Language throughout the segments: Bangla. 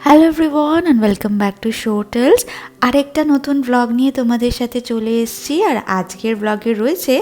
Hello everyone and welcome back to show tales. আরেকটা নতুন ব্লগ নিয়ে তোমাদের সাথে চলে এসেছি। আর আজকের ব্লগে রয়েছে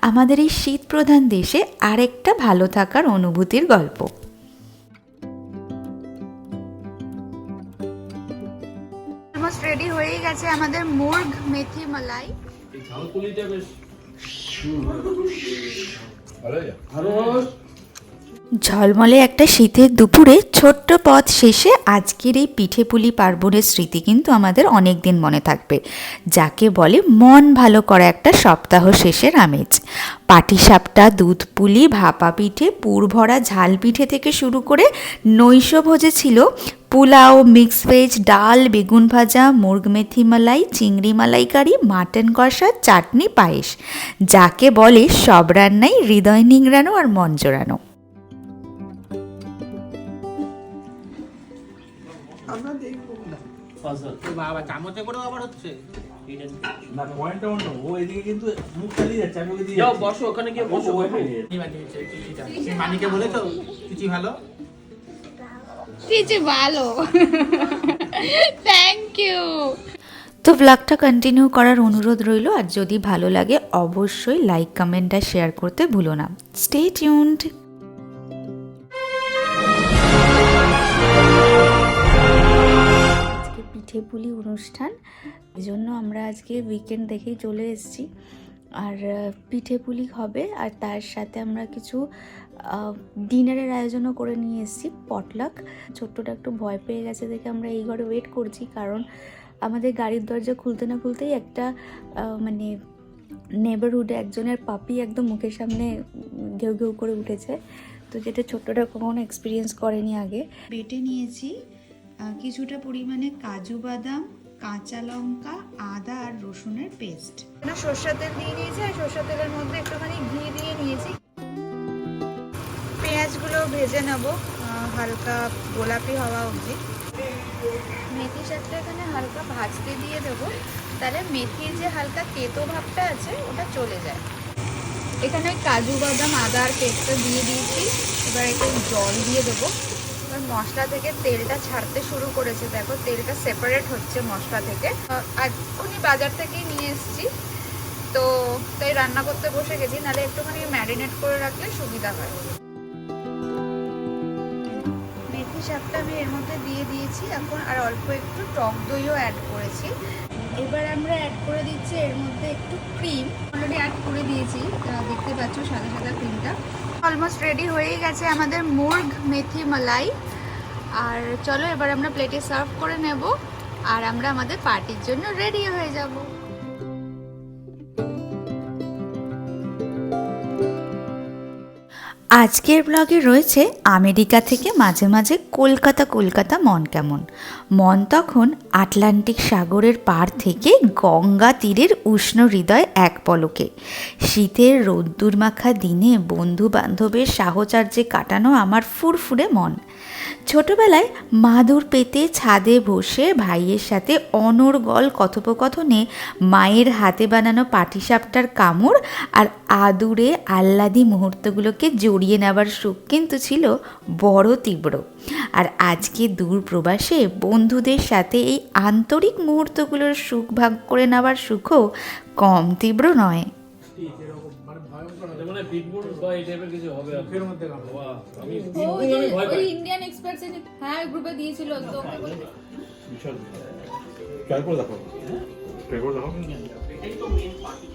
আমাদের এই শীত প্রধান দেশে আরেকটা ভালো থাকার অনুভূতির গল্প। অলমোস্ট রেডি হয়েই গেছে আমাদের মুর্গ মেথি মালাই। এই ঝালপুলিটা বেশ ভালো। ঝলমলে একটা শীতের দুপুরে ছোট্ট পথ শেষে আজকের এই পিঠেপুলি পার্বণের স্মৃতি কিন্তু আমাদের অনেক দিন মনে থাকবে, যাকে বলে মন ভালো করা একটা সপ্তাহ শেষের আমেজ। পাটিসাপটা, দুধ পুলি, ভাপা পিঠে, পুর ভরা ঝাল পিঠে থেকে শুরু করে নৈশভোজে ছিল পোলাও, মিক্স ভেজ, ডাল, বেগুন ভাজা, মুর্গ মেথি মালাই, চিংড়ি মালাইকারি, মাটন কষা, চাটনি, পায়েস, যাকে বলে সব রান্নাই হৃদয় নিংড়ানো আর মন জোড়ানো। বাবা চামচে করে আবার হচ্ছে না পয়েন্টটা অন্য, ও এদিকে কিন্তু মুখ চালিয়ে যাচ্ছে, আমি ওকে দিয়ে যাও যাচ্ছি। বসো ওখানে গিয়ে বসো মানিকে বলেছো কিছু ভালো কিছু ভালো থ্যাংক ইউ। তো ব্লগটা কন্টিনিউ করার অনুরোধ রইল, আর যদি ভালো লাগে অবশ্যই লাইক, কমেন্ট আর শেয়ার করতে ভুলো না। Stay tuned. আজকে পিঠেপুলি অনুষ্ঠান, এই জন্য আমরা আজকে উইকেন্ড দেখেই চলে এসেছি। আর পিঠেপুলি হবে, আর তার সাথে আমরা কিছু ডিনারের আয়োজনও করে নিয়ে এসেছি, পটলাক। ছোট্টটা একটু ভয় পেয়ে গেছে দেখে আমরা এই ঘরে ওয়েট করছি, কারণ আমাদের গাড়ির দরজা খুলতে না খুলতেই একটা মানে নেবারহুডে একজনের পাপি একদম মুখের সামনে ঘেউ ঘেউ করে উঠেছে, তো যেটা ছোট্টটা কখনো এক্সপিরিয়েন্স করেনি আগে। বেটে নিয়েছি কিছুটা পরিমাণে কাজু বাদাম, কাঁচা লঙ্কা, আদা আর রসুনের পেস্ট। সরষের তেল দিয়ে নিয়েছি, আর সরষের তেলের মধ্যে একটুখানি ঘি দিয়ে নিয়েছি। পেঁয়াজগুলো ভেজে নেব হালকা গোলাপি হওয়া অবধি। মেথি শাকটা এখানে হালকা ভাজতে দিয়ে দেবো, তাহলে মেথির যে হালকা তেতো ভাবটা আছে ওটা চলে যায়। এখানে ওই কাজু বাদাম, আদা আর পেস্টটা দিয়ে দিয়েছি। এবার একটু জল দিয়ে দেবো। এবার মশলা থেকে তেলটা ছাড়তে শুরু করেছে, দেখো তেলটা সেপারেট হচ্ছে মশলা থেকে। আর উনি বাজার থেকেই নিয়ে এসেছি, তো তাই রান্না করতে বসে গেছি, নাহলে একটুখানি ম্যারিনেট করে রাখলে সুবিধা হয়। মেথি শাকটা আমি এর মধ্যে দিয়ে দিয়েছি এখন, আর অল্প একটু টক দইও অ্যাড করেছি। এবার আমরা অ্যাড করে দিচ্ছি এর মধ্যে একটু ক্রিম, অলরেডি অ্যাড করে দিয়েছি, দেখতে পাচ্ছ সাদা সাদা ক্রিমটা। অলমোস্ট রেডি হয়েই গেছে আমাদের মুর্গ মেথি মালাই। আর চলো এবার আমরা প্লেটে সার্ভ করে নেব, আর আমরা আমাদের পার্টির জন্য রেডি হয়ে যাব। আজকের ব্লগে রয়েছে আমেরিকা থেকে মাঝে মাঝে কলকাতা মন কেমন। মন তখন আটলান্টিক সাগরের পাড় থেকে গঙ্গা তীরের উষ্ণ হৃদয় এক পলকে। শীতের রোদ্দুর মাখা দিনে বন্ধু বান্ধবের সাহচর্যে কাটানো আমার ফুরফুরে মন। ছোটবেলায় মাদুর পেতে ছাদে বসে ভাইয়ের সাথে অনর্গল কথোপকথনে মায়ের হাতে বানানো পাটিসাপটার কামড় আর আদুরে আহ্লাদি মুহূর্তগুলোকে জড়িয়ে নেবার সুখ কিন্তু ছিল বড় তীব্র। আর আজকে দূর প্রবাসে বন্ধুদের সাথে এই আন্তরিক মুহূর্তগুলোর সুখ ভাগ করে নেওয়ার সুখও কম তীব্র নয়। ইন্ডিয়ান এক্সপার্টস হ্যাঁ গ্রুপে দিয়েছিল তো ট্রাই করে দেখো, ট্রাই করে দেখো। এটাই তো মেন পার্টি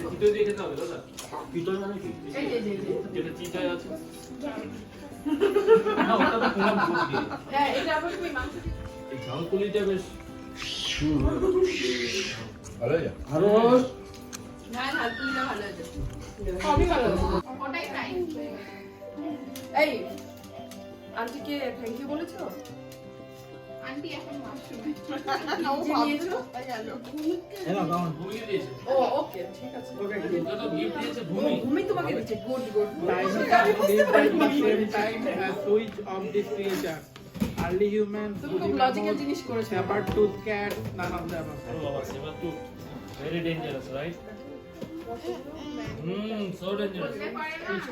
পিঠে দিয়ে খেতে হবে দাদা। পিঠে মানে কি? যেটা চিটায় আছে না, ওটা তো পুরো দুধ দিয়ে। হ্যাঁ এটা আবার কি মাংস দিয়ে। এই ঝালপুলিটা বেশ ভালো যা ভালো। না ঝালপুরিটা ভালো হয়েছে, সবই ভালো হয়েছে, ওটাই ফ্রাই। এই আন্টিকে থ্যাংক ইউ বলেছো? আন্টি এখন মাশরুম নাও ভাবছো হ্যাঁ কারণ ভূমি দিয়েছে। ও ওকে ঠিক আছে ওটা তো গিফট দিয়েছে ও ভূমি। ভূমি তোমাকে দিচ্ছে good good Switch of this creature. Early humans তুমি খুব লজিক্যাল জিনিস করেছো। saber tooth cat, none of them. ও বাবা সেবা তো very dangerous right. so dangerous.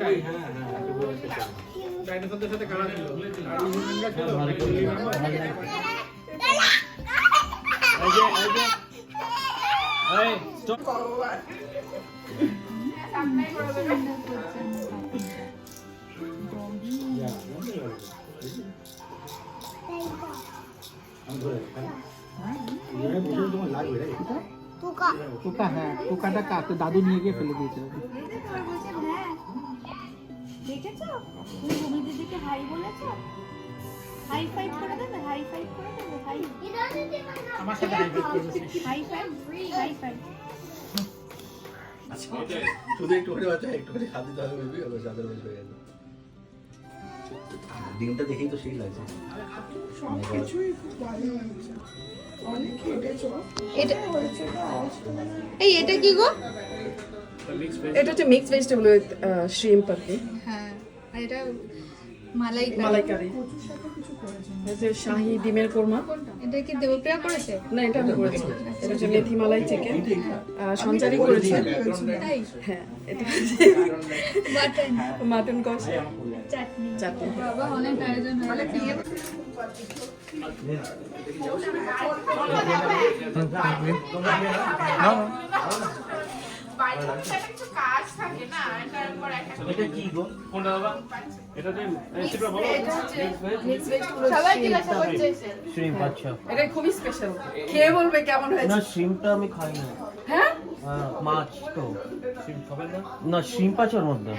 হ্যাঁ হ্যাঁ একটু বলে দিতে। ডাইনোসরদের সাথে খেলা ছিল আর ইউনিয়নরা ছিল Hey, stop. আমি ধরে বুঝে তোমার লাগবে রে পোকা হ্যাঁ পোকাটা কাকে দাদু নিয়ে গিয়ে ফেলে দিয়েছে দেখেছো তুমি ভূমি দিদিকে হাই বলেছো হাই ফাইভ করে দেবে হাই ফাইভ করে দেবে হাই আমার সাথে হাই ফাইভ হাই ফাইভ শুধু একটু করে বাচ্চা একটু করে খাতে দিতে হবে বেবি হলো সাদের বেশ হয়ে গেছে ডিমটা দেখেই তো সেই লাগছে এই এটা কি গো? এটা হচ্ছে মিক্স ভেজিটেবল উইথ শ্রিম্প আর কি হ্যাঁ আর এটা মালাই মালাইকারি এই যে শাহি ডিমের কোরমা এটা কি দেবপ্রিয়া করেছে? না এটা আমি করেছি এটা হচ্ছে মেথি মালাই চিকেন সঞ্চারি করেছি তাই হ্যাঁ এটা বাটন মাটন কষা চাটনি চাটনি বাবা অনেক আয়োজন হয়ে গেছে। এটা কি গো? কোনটা বাবা? এটা যে রেসিপিটা বলো। মিক্স ভেজিটেবল সবাই জিজ্ঞাসা করছে শ্রিম্প আচ্ছা। এটা খুবই স্পেশাল খেয়ে বলবে কেমন না হয়েছে শ্রিম্পটা আমি খাই না। হ্যাঁ মাছ তো শ্রিম্প খাবেন না? না শ্রিম্প আছে ওর মধ্যে।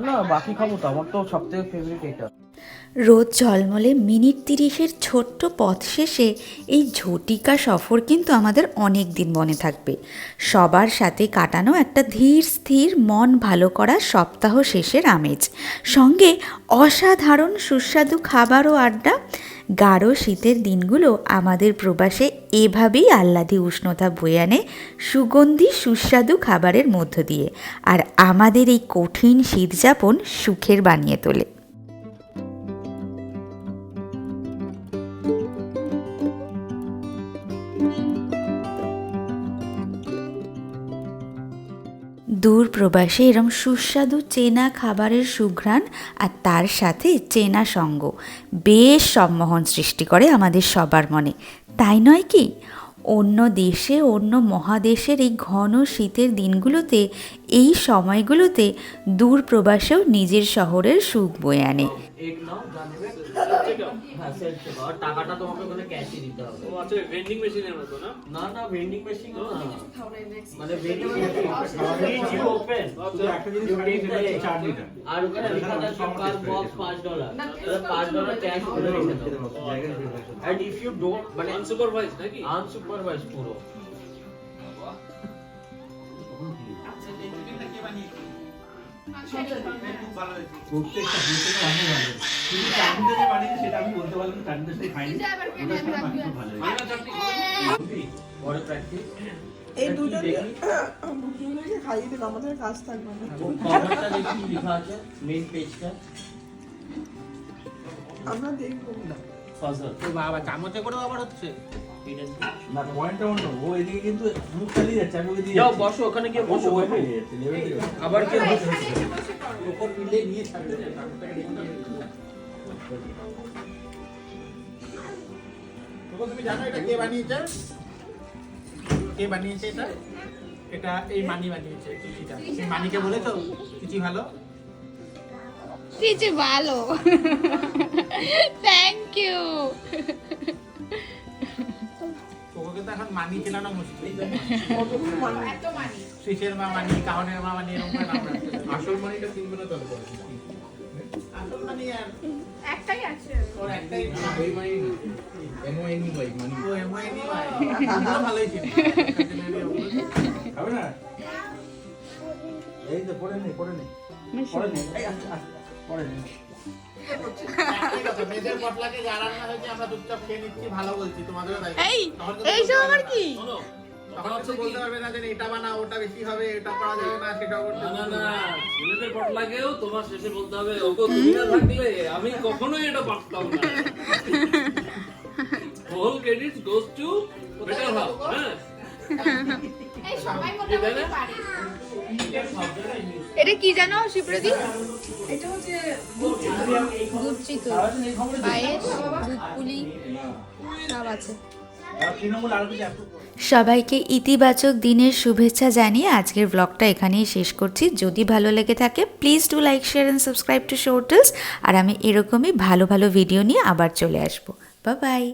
না বাকি খাবো তো, আমার তো সবথেকে ফেভারিট এটা। রোদ ঝলমলে মিনিট 30-এর ছোট্ট পথ শেষে এই ঝটিকা সফর কিন্তু আমাদের অনেক দিন মনে থাকবে। সবার সাথে কাটানো একটা ধীর স্থির মন ভালো করা সপ্তাহ শেষের আমেজ, সঙ্গে অসাধারণ সুস্বাদু খাবার ও আড্ডা। গাঢ় শীতের দিনগুলো আমাদের প্রবাসে এভাবেই আহ্লাদী উষ্ণতা বয়ে আনে সুগন্ধি সুস্বাদু খাবারের মধ্য দিয়ে, আর আমাদের এই কঠিন শীতযাপন সুখের বানিয়ে তোলে। দূর প্রবাসে এরম সুস্বাদু চেনা খাবারের সুঘ্রাণ আর তার সাথে চেনা সঙ্গ বেশ সম্মোহন সৃষ্টি করে আমাদের সবার মনে, তাই নয় কি? অন্য দেশে অন্য মহাদেশের এই ঘন শীতের দিনগুলোতে এই সময়গুলোতে দূর প্রবাসেও নিজের শহরের সুখ বয়ে আনে। এক নাও জানবে হ্যাঁ সেলফ চেক আর টাকাটা তোমাকে ওখানে ক্যাশে দিতে হবে। ও আচ্ছা ভেন্ডিং মেশিনের মতো না না না ভেন্ডিং মেশিন না, মানে ভেন্ডিং মেশিন ওপেন একটা জিনিস বাড়িয়ে দিতে 4 লিটার আর ওখানে লেখা আছে পার বক্স $5 $5 ক্যাশ করে রেখে দাও। এন্ড ইফ ইউ ডোন্ট মানে আনসুপারভাইজ নাকি আনসুপারভাইজ পুরো প্রত্যেকটা জিনিসের রান্না ভালো কিন্তু চাটনিটা যে বানিয়েছে সেটা আমি বলতে পারলাম না, চাটনিটা সেই খাইনি ওটা খুব ভালো হয়েছে পরে প্র্যাকটিস এই দুজনকে খাইয়ে দিন আমাদের কাজ থাকবে না কভারটা দেখি কি লেখা আছে মেইন পেজটা আমরা দেখবো ফাজল বাবা চামচে করে আবার হচ্ছে না পয়েন্টটা অন্য ও এদিকে কিন্তু মুখ চালিয়ে যাচ্ছে আমি ওই দিয়ে যাও বসো ওখানে গিয়ে বসো ওই বাবু। পেয়ে যাচ্ছে লেভেল দিয়ে আবার কি বসো উপর পিলে নিয়ে ছাড়তে তোকে তুমি জানো এটা কে বানিয়েছে কে বানিয়েছে এটা এটা এই মানি বানিয়েছে চিচিটা এই মানিকে বলেছো চিচি ভালো কিছু ভালো থ্যাংক ইউ তোকে তো এখন মানি চেনানো মুশকিল শিশের মা মানি কাহনের মা মানি এরকম করে নাম রাখতে হবে। আসল মানিটা কিনবে না তাহলে আসল মানি আর একটাই আছে ওর একটাই ওই মানি এমওএনই ভাই মানি ও এমআইনি ভাই ভালোই ছিল হবে না এই তো পড়ে নেই পড়ে নেই এই আচ্ছা পড়ে নেই একটাই কথা, মেয়েদের পটলাকে যা রান্না হয়েছে আমরা চুপচাপ খেয়ে নিচ্ছি ভালো বলছি তোমাদেরও তাই এইসব আবার কি? তখন হচ্ছে বলতে পারবে না যে এটা বানাও ওটা বেশি হবে এটা করা যাবে না সেটা করতে না না ছেলেদের পট লাগেও তোমার শেষে বলতে হবে ওগো তুমি না থাকলে আমি কখনোই এটা পারতাম না। Whole credit goes to better half. হ্যাঁ এই সবাই মোটামুটি পারে। এটা কি জানো শিপ্রদি? এটা হচ্ছে দুধ চিতল, পায়েস, দুধ পুলি সব আছে। সবাইকে ইতিবাচক দিনের শুভেচ্ছা জানিয়ে আজকের ব্লগটা এখানেই শেষ করছি। যদি ভালো লেগে থাকে please do like share and subscribe to shorts. আর আমি এরকমই ভালো ভালো ভিডিও নিয়ে আবার চলে আসবো। Bye by.